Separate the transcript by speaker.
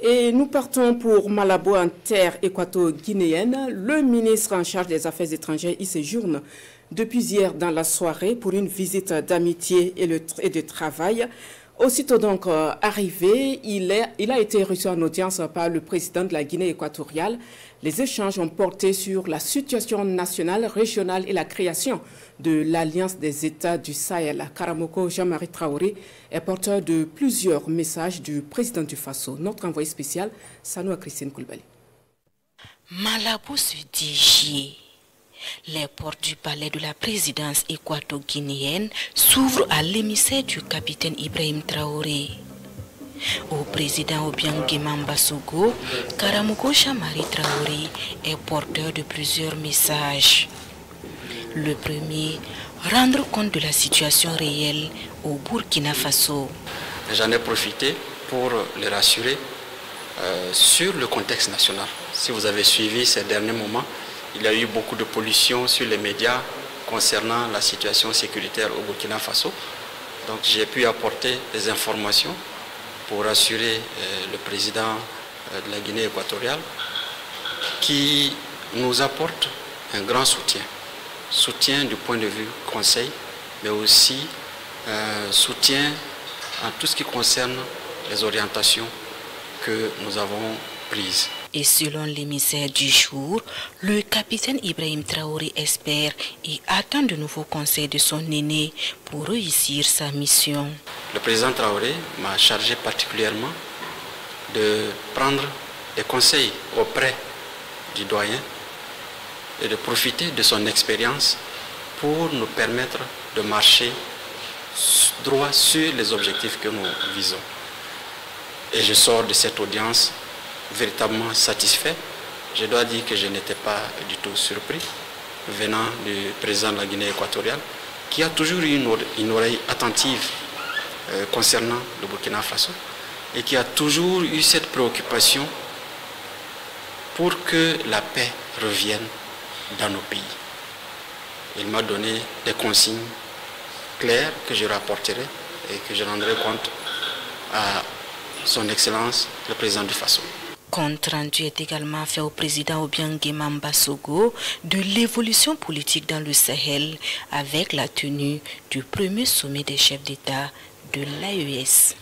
Speaker 1: Et nous partons pour Malabo en terre équato-guinéenne. Le ministre en charge des Affaires étrangères y séjourne depuis hier dans la soirée pour une visite d'amitié et de travail. Aussitôt donc arrivé, il a été reçu en audience par le président de la Guinée équatoriale. Les échanges ont porté sur la situation nationale, régionale et la création de l'Alliance des États du Sahel. Karamoko Jean-Marie Traoré est porteur de plusieurs messages du président du Faso. Notre envoyé spécial, Sanoua Christine Koulibaly.
Speaker 2: Malabo se dit. Les portes du palais de la présidence équato-guinéenne s'ouvrent à l'émissaire du capitaine Ibrahim Traoré. Au président Obiang Bassogo, Karamoko Jean-Marie Traoré est porteur de plusieurs messages. Le premier, rendre compte de la situation réelle au Burkina Faso.
Speaker 3: J'en ai profité pour les rassurer sur le contexte national. Si vous avez suivi ces derniers moments, il y a eu beaucoup de pollution sur les médias concernant la situation sécuritaire au Burkina Faso. Donc j'ai pu apporter des informations pour rassurer le président de la Guinée équatoriale qui nous apporte un grand soutien. Soutien du point de vue conseil, mais aussi soutien en tout ce qui concerne les orientations que nous avons prises.
Speaker 2: Et selon l'émissaire du jour, le capitaine Ibrahim Traoré espère et attend de nouveaux conseils de son aîné pour réussir sa mission.
Speaker 3: Le président Traoré m'a chargé particulièrement de prendre des conseils auprès du doyen et de profiter de son expérience pour nous permettre de marcher droit sur les objectifs que nous visons. Et je sors de cette audience véritablement satisfait. Je dois dire que je n'étais pas du tout surpris venant du président de la Guinée équatoriale qui a toujours eu une oreille attentive concernant le Burkina Faso et qui a toujours eu cette préoccupation pour que la paix revienne dans nos pays. Il m'a donné des consignes claires que je rapporterai et que je rendrai compte à son Excellence le président du Faso.
Speaker 2: Compte rendu est également fait au président Obiang Bassogo de l'évolution politique dans le Sahel avec la tenue du premier sommet des chefs d'État de l'AES.